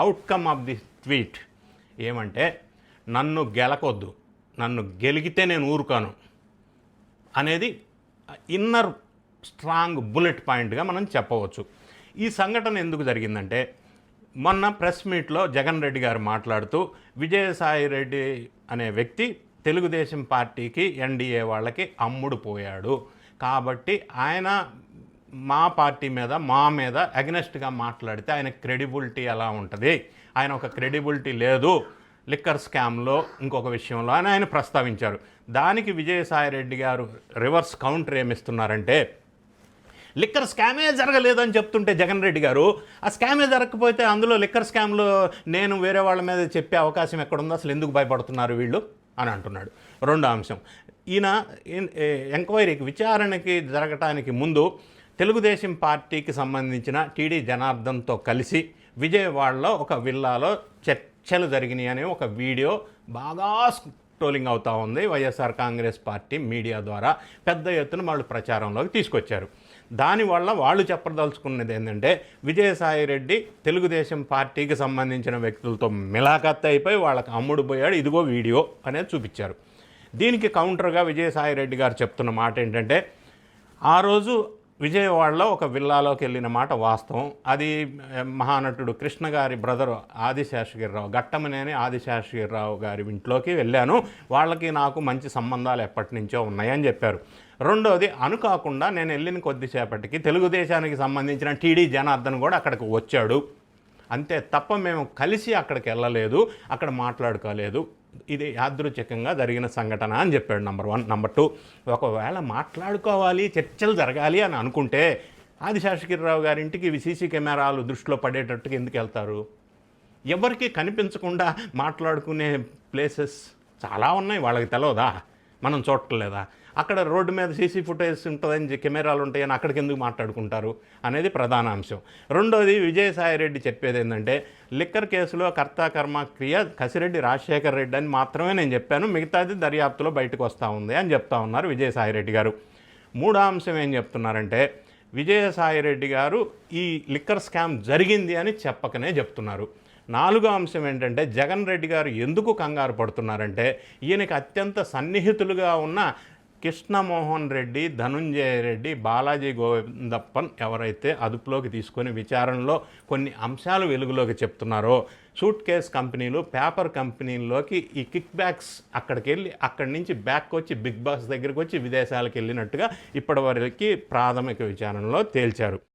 Outcome of the tweet ఏమంటే, నన్ను గెలకొద్దు, నన్ను గెలిగితే నేను ఊరుకాను అనేది ఇన్నర్ స్ట్రాంగ్ బుల్లెట్ పాయింట్గా మనం చెప్పవచ్చు. ఈ సంఘటన ఎందుకు జరిగిందంటే, మొన్న ప్రెస్ మీట్లో జగన్ రెడ్డి గారు మాట్లాడుతూ విజయసాయి రెడ్డి అనే వ్యక్తి తెలుగుదేశం పార్టీకి ఎన్డీఏ వాళ్ళకి అమ్ముడు పోయాడు కాబట్టి ఆయన మా పార్టీ మీద మా మీద అగెనెస్ట్గా మాట్లాడితే ఆయన క్రెడిబిలిటీ ఎలా ఉంటుంది, ఆయన ఒక క్రెడిబిలిటీ లేదు లిక్కర్ స్కామ్లో ఇంకొక విషయంలో అని ఆయన ప్రస్తావించారు. దానికి విజయసాయిరెడ్డి గారు రివర్స్ కౌంటర్ ఏమిస్తున్నారంటే, లిక్కర్ స్కామే జరగలేదని చెప్తుంటే జగన్ రెడ్డి గారు, ఆ స్కామే జరగకపోతే అందులో లిక్కర్ స్కామ్లో నేను వేరే వాళ్ళ మీద చెప్పే అవకాశం ఎక్కడుందో, అసలు ఎందుకు భయపడుతున్నారు వీళ్ళు అని అంటున్నాడు. రెండో అంశం, ఈయన ఎంక్వైరీకి విచారణకి జరగటానికి ముందు తెలుగుదేశం పార్టీకి సంబంధించిన టీడీ జనార్దన్తో కలిసి విజయవాడలో ఒక విల్లాలో చర్చలు జరిగినాయి అనే ఒక వీడియో బాగా ట్రోలింగ్ అవుతూ ఉంది. వైఎస్ఆర్ కాంగ్రెస్ పార్టీ మీడియా ద్వారా పెద్ద ఎత్తున వాళ్ళు ప్రచారంలోకి తీసుకొచ్చారు. దానివల్ల వాళ్ళు చెప్పదలుచుకున్నది ఏంటంటే, విజయసాయిరెడ్డి తెలుగుదేశం పార్టీకి సంబంధించిన వ్యక్తులతో మిలాఖత్ అయిపోయి వాళ్ళకి అమ్ముడు పోయాడు, ఇదిగో వీడియో అనేది చూపించారు. దీనికి కౌంటర్గా విజయసాయిరెడ్డి గారు చెప్తున్న మాట ఏంటంటే, ఆ రోజు విజయవాడలో ఒక విల్లాలోకి వెళ్ళిన మాట వాస్తవం. అది మహానటుడు కృష్ణ గారి బ్రదరు ఆదిశేషగిరిరావు, గట్టమనేని ఆదిశేషగిరిరావు గారి ఇంట్లోకి వెళ్ళాను, వాళ్ళకి నాకు మంచి సంబంధాలు ఎప్పటి నుంచో ఉన్నాయని చెప్పారు. రెండోది, అనుకోకుండా నేను వెళ్ళిన కొద్దిసేపటికి తెలుగుదేశానికి సంబంధించిన టీడీ జనార్దన్ కూడా అక్కడికి వచ్చాడు, అంతే తప్ప మేము కలిసి అక్కడికి వెళ్ళలేదు, అక్కడ మాట్లాడుకోలేదు, ఇది యాదృచ్ఛికంగా జరిగిన సంఘటన అని చెప్పాడు. నెంబర్ 1. నెంబర్ 2, ఒకవేళ మాట్లాడుకోవాలి, చర్చలు జరగాలి అని అనుకుంటే ఆదిశేషగిరిరావు గారి ఇంటికి సీసీ కెమెరాలు దృష్టిలో పడేటట్టుగా ఎందుకు వెళ్తారు? ఎవరికి కనిపించకుండా మాట్లాడుకునే ప్లేసెస్ చాలా ఉన్నాయి, వాళ్ళకి తెలియదా, మనం చూడలేదా? అక్కడ రోడ్డు మీద సీసీ ఫుటేజ్ ఉంటుందని, కెమెరాలు ఉంటాయని అక్కడికి ఎందుకు మాట్లాడుకుంటారు అనేది ప్రధాన అంశం. రెండోది, విజయసాయిరెడ్డి చెప్పేది ఏంటంటే, లిక్కర్ కేసులో కర్త కర్మ క్రియ కసిరెడ్డి రాజశేఖర్ రెడ్డి అని మాత్రమే నేను చెప్పాను, మిగతాది దర్యాప్తులో బయటకు వస్తూ ఉంది అని చెప్తా ఉన్నారు విజయసాయిరెడ్డి గారు. మూడో అంశం ఏం చెప్తున్నారంటే, విజయసాయిరెడ్డి గారు ఈ లిక్కర్ స్కామ్ జరిగింది అని చెప్పకనే చెప్తున్నారు. నాలుగో అంశం ఏంటంటే, జగన్ రెడ్డి గారు ఎందుకు కంగారు పడుతున్నారంటే, ఈయనకి అత్యంత సన్నిహితులుగా ఉన్న కృష్ణమోహన్ రెడ్డి, ధనుంజయ రెడ్డి, బాలాజీ గోవిందప్పన్ ఎవరైతే అదుపులోకి తీసుకొని విచారణలో కొన్ని అంశాలు వెలుగులోకి చెప్తున్నారో, సూట్ కేస్ కంపెనీలు, పేపర్ కంపెనీల్లోకి ఈ కిక్ బ్యాక్స్ అక్కడికి వెళ్ళి అక్కడి నుంచి బ్యాక్ వచ్చి బిగ్ బాస్ దగ్గరికి వచ్చి విదేశాలకు వెళ్ళినట్టుగా ఇప్పటివరకు ప్రాథమిక విచారణలో తేల్చారు.